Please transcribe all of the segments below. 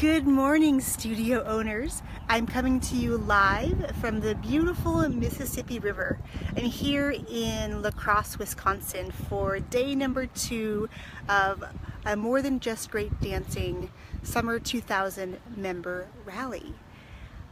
Good morning, studio owners. I'm coming to you live from the beautiful Mississippi River. I'm here in La Crosse, Wisconsin for day number 2 of a More Than Just Great Dancing Summer 2000 member rally.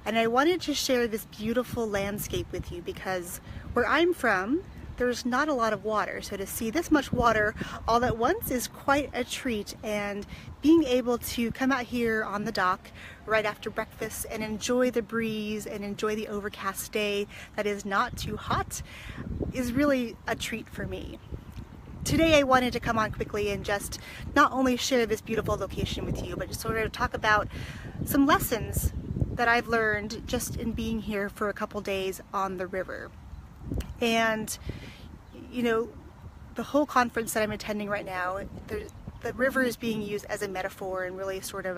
And I wanted to share this beautiful landscape with you because where I'm from, there's not a lot of water, so to see this much water all at once is quite a treat, and being able to come out here on the dock right after breakfast and enjoy the breeze and enjoy the overcast day that is not too hot is really a treat for me. Today I wanted to come on quickly and just not only share this beautiful location with you, but just sort of talk about some lessons that I've learned just in being here for a couple days on the river. And you know, the whole conference that I'm attending right now, the river is being used as a metaphor and really sort of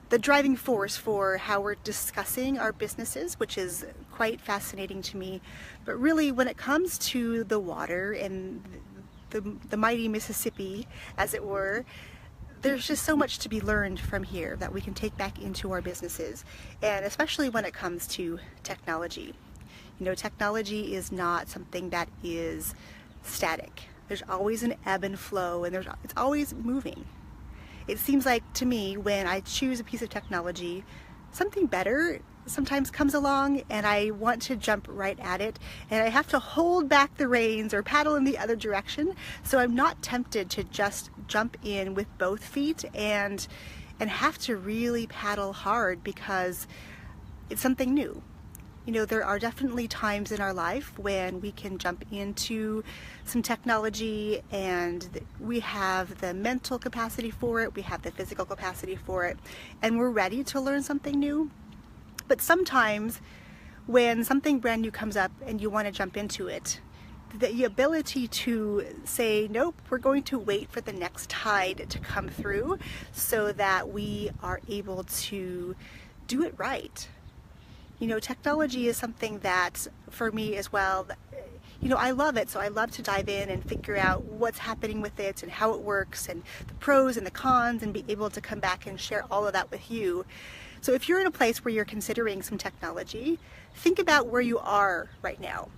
the driving force for how we're discussing our businesses, which is quite fascinating to me. But really, when it comes to the water and the mighty Mississippi, as it were, there's just so much to be learned from here that we can take back into our businesses, and especially when it comes to technology. You know, technology is not something that is static. There's always an ebb and flow, and it's always moving. It seems like to me when I choose a piece of technology, something better sometimes comes along and I want to jump right at it, and I have to hold back the reins or paddle in the other direction, so I'm not tempted to just jump in with both feet and have to really paddle hard because it's something new. You know, there are definitely times in our life when we can jump into some technology and we have the mental capacity for it, we have the physical capacity for it, and we're ready to learn something new. But sometimes when something brand new comes up and you want to jump into it, the ability to say, nope, we're going to wait for the next tide to come through so that we are able to do it right. You know, technology is something that, for me as well, you know, I love it, so I love to dive in and figure out what's happening with it and how it works and the pros and the cons, and be able to come back and share all of that with you. So if you're in a place where you're considering some technology, think about where you are right now.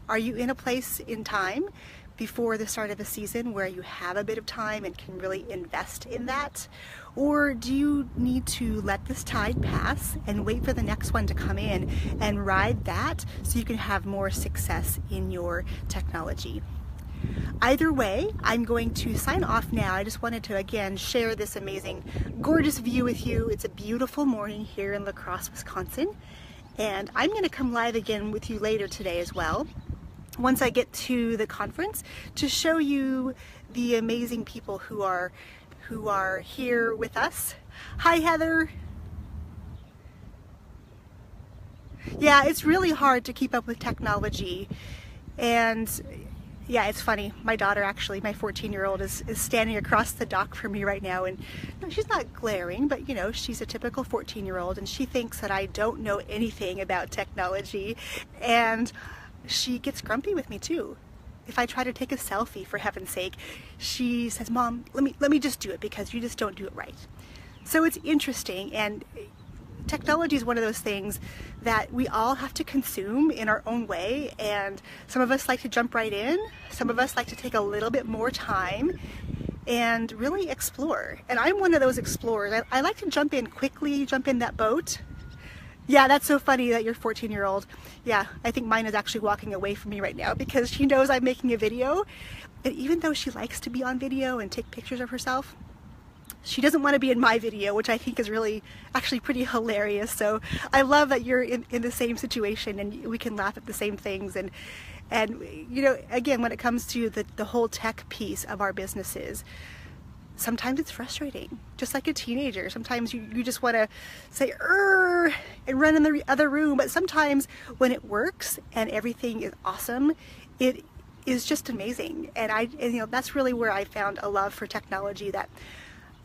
Are you in a place in time before the start of a season where you have a bit of time and can really invest in that? Or do you need to let this tide pass and wait for the next one to come in and ride that so you can have more success in your technology? Either way, I'm going to sign off now. I just wanted to again share this amazing, gorgeous view with you. It's a beautiful morning here in La Crosse, Wisconsin, and I'm going to come live again with you later today as well, once I get to the conference, to show you the amazing people who are here with us. Hi, Heather. Yeah, it's really hard to keep up with technology, and yeah, it's funny. My daughter, actually, my 14-year-old, is standing across the dock from me right now, and no, she's not glaring, but you know, she's a typical 14-year-old, and she thinks that I don't know anything about technology, and she gets grumpy with me too. If I try to take a selfie, for heaven's sake, she says, "Mom, let me just do it because you just don't do it right." So it's interesting, and technology is one of those things that we all have to consume in our own way, and some of us like to jump right in, some of us like to take a little bit more time and really explore. And I'm one of those explorers. I like to jump in quickly, jump in that boat. Yeah, that's so funny that you're 14-year-old. Yeah, I think mine is actually walking away from me right now because she knows I'm making a video. And even though she likes to be on video and take pictures of herself, she doesn't want to be in my video, which I think is really actually pretty hilarious. So I love that you're in the same situation and we can laugh at the same things. And you know, again, when it comes to the whole tech piece of our businesses, sometimes it's frustrating, just like a teenager. Sometimes you just want to say and run in the other room, but sometimes when it works and everything is awesome, it is just amazing. And you know, that's really where I found a love for technology, that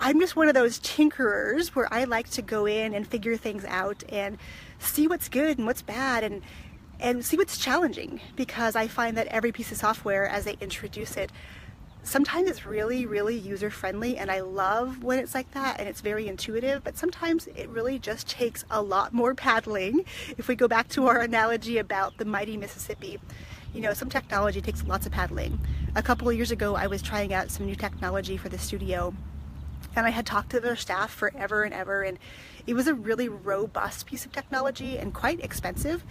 I'm just one of those tinkerers where I like to go in and figure things out and see what's good and what's bad and see what's challenging, because I find that every piece of software, as they introduce it, sometimes it's really, really user-friendly, and I love when it's like that and it's very intuitive, but sometimes it really just takes a lot more paddling. If we go back to our analogy about the mighty Mississippi, you know, some technology takes lots of paddling. A couple of years ago, I was trying out some new technology for the studio, and I had talked to their staff forever and ever, and it was a really robust piece of technology and quite expensive,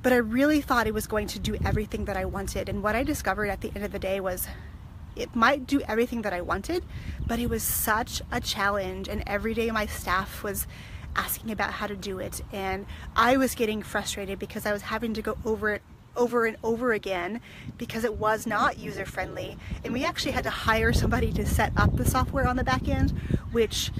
but I really thought it was going to do everything that I wanted. And what I discovered at the end of the day was it might do everything that I wanted, but it was such a challenge, and every day my staff was asking about how to do it, and I was getting frustrated because I was having to go over it over and over again because it was not user-friendly. And we actually had to hire somebody to set up the software on the back end, which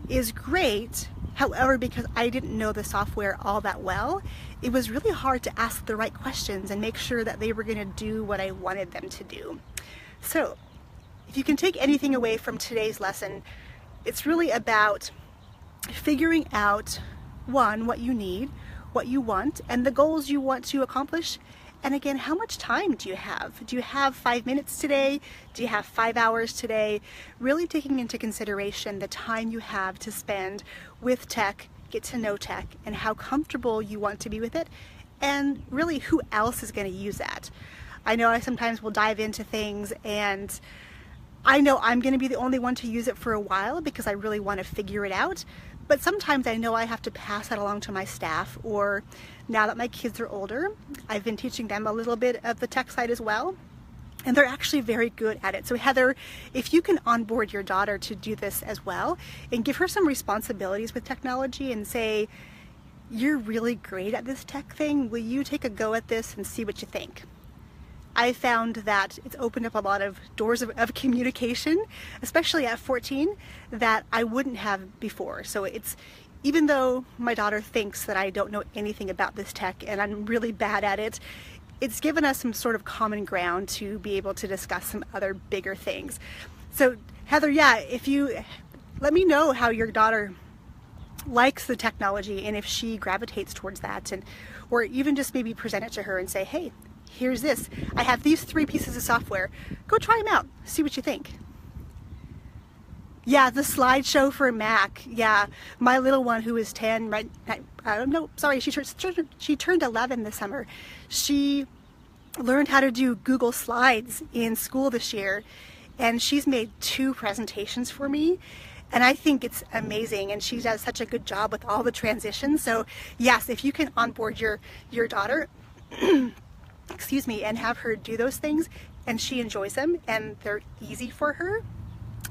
is great. However, because I didn't know the software all that well, it was really hard to ask the right questions and make sure that they were going to do what I wanted them to do. So, if you can take anything away from today's lesson, it's really about figuring out, one, what you need, what you want, and the goals you want to accomplish. And again, how much time do you have? Do you have 5 minutes today? Do you have 5 hours today? Really taking into consideration the time you have to spend with tech, get to know tech, and how comfortable you want to be with it, and really who else is going to use that. I know I sometimes will dive into things, and I know I'm going to be the only one to use it for a while because I really want to figure it out. But sometimes I know I have to pass that along to my staff, or now that my kids are older, I've been teaching them a little bit of the tech side as well, and they're actually very good at it. So Heather, if you can onboard your daughter to do this as well and give her some responsibilities with technology and say, you're really great at this tech thing, will you take a go at this and see what you think? I found that it's opened up a lot of doors of communication, especially at 14, that I wouldn't have before. So it's, even though my daughter thinks that I don't know anything about this tech and I'm really bad at it, it's given us some sort of common ground to be able to discuss some other bigger things. So Heather, yeah, if you let me know how your daughter likes the technology and if she gravitates towards that, and or even just maybe present it to her and say, hey, here's this. I have these 3 pieces of software. Go try them out. See what you think. Yeah, the slideshow for Mac. Yeah, my little one who is 10, right? No, sorry, she turned 11 this summer. She learned how to do Google Slides in school this year, and she's made 2 presentations for me. And I think it's amazing, and she does such a good job with all the transitions. So yes, if you can onboard your daughter, excuse me, and have her do those things and she enjoys them and they're easy for her,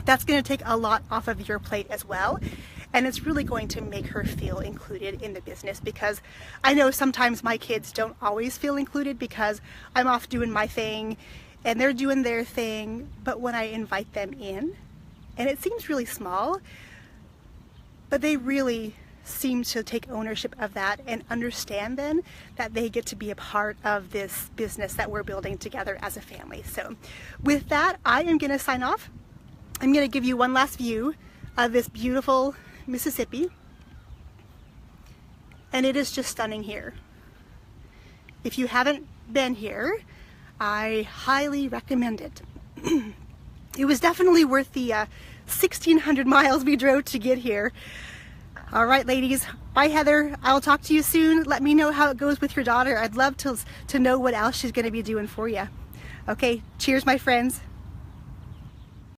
that's going to take a lot off of your plate as well. And it's really going to make her feel included in the business, because I know sometimes my kids don't always feel included because I'm off doing my thing and they're doing their thing. But when I invite them in, and it seems really small, but they really seem to take ownership of that and understand then that they get to be a part of this business that we're building together as a family. So with that, I am going to sign off. I'm going to give you one last view of this beautiful Mississippi, and it is just stunning here. If you haven't been here, I highly recommend it. It was definitely worth the 1,600 miles we drove to get here. All right, ladies. Bye, Heather. I'll talk to you soon. Let me know how it goes with your daughter. I'd love to know what else she's going to be doing for you. Okay, cheers, my friends.